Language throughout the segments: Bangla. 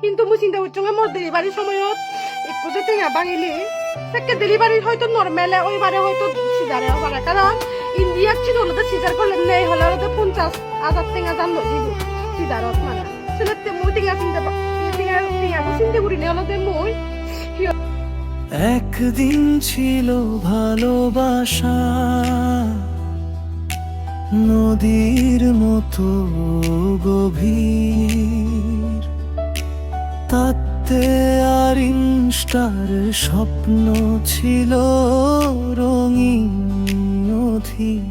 কিন্তু মুই চিন্তা করছি মোর ডেলিভারির সময়ত একটু যে টেঙা ভাঙিলে সেকে ডেলিভারি হয়তো নর্মেলে ওইবারে হয়তো সিজারে হবার কারণ ইন্ডিয়ার ছিল হলে সিজার করলে নেই হলে হলে 50,000 টেঙা দাম লই দিব সিজারত মানে সেটা মুই টেঙা চিন্তা চিন্তা করি না হলে মুই একদিন ছিল ভালোবাসা নদীর মতো গভীর, তাতে আর ইনস্টার স্বপ্ন ছিল রঙিন অধীর।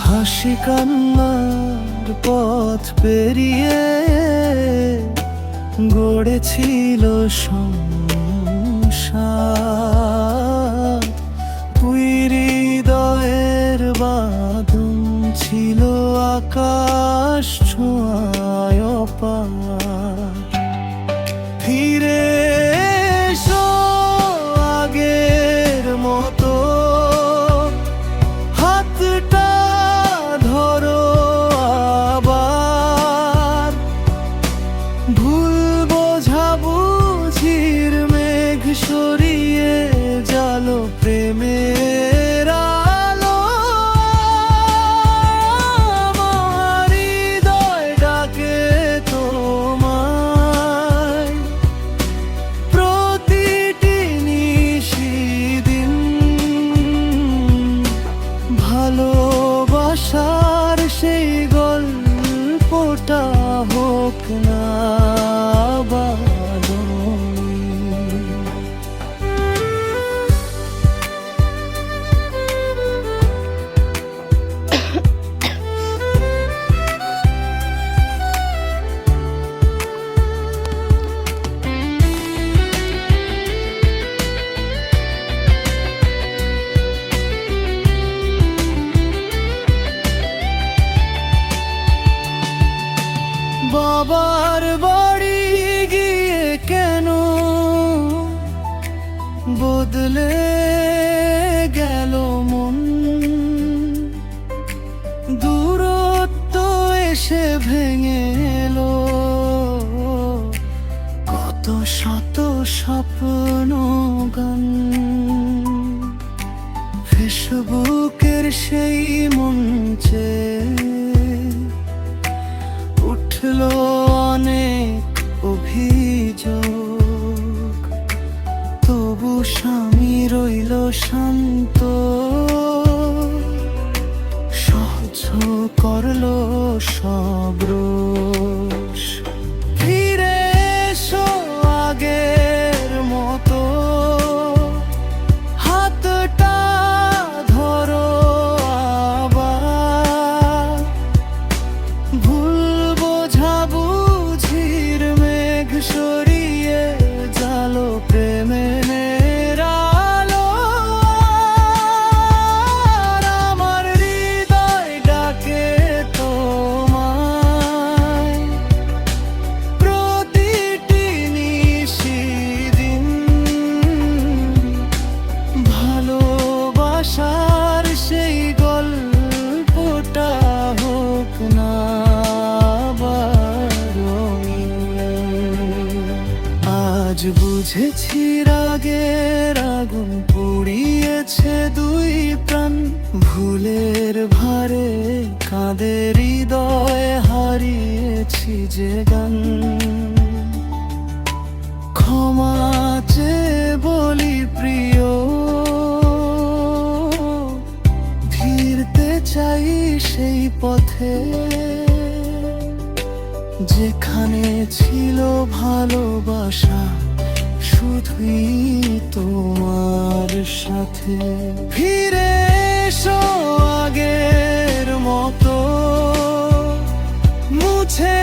হাসি কান্নার পথ পেরিয়ে গড়েছিল সংসার, তুই হৃদয়ের বাঁধন ছিল আকাশ ছোঁয়ায় পার। ফিরে এসো আগের মতো, হাতটা ধরো আবার, ভুল বোঝাবুঝির মেঘ সরিয়ে জালো প্রেমের আলো। আমার হৃদয় ডাকে তোমায় প্রতিটি নিশিদিন, ভালোবাসার সেই গল্পটা হোক না বাদনী। বাবার বাড়ি গিয়ে কেন বদলে গেল মন, দূরত্ব এসে ভেঙে এলো কত শত স্বপ্ন গান। ফেসবুকের সেই মঞ্চে উঠলো অনেক অভিযোগ, তবু স্বামী রইল শান্ত, সহ্য করলো সব রোষ। ফিরে এসো আগের মতো, হাতটা ধরো আবার, ভুল বোঝাবুঝির মেঘ সরিয়ে জালো প্রেমের আলো। আর আমার হৃদয় ডাকে তোমায় প্রতিটি নিশিদিন, ভালোবাসার সেই গল্পটা হোক না রঙিন। আজ বুঝেছি রাগের আগুন পুড়িয়েছে দুই প্রাণ, ভুলের ভারে কাঁদে হৃদয় হারিয়েছি যে গান। ক্ষমা চেয়ে বলি প্রিয়, ফিরতে চাই সেই পথে যেখানে ছিল ভালোবাসা শুধুই তোমার সাথে। ফিরে এসো আগের মতো, মুছে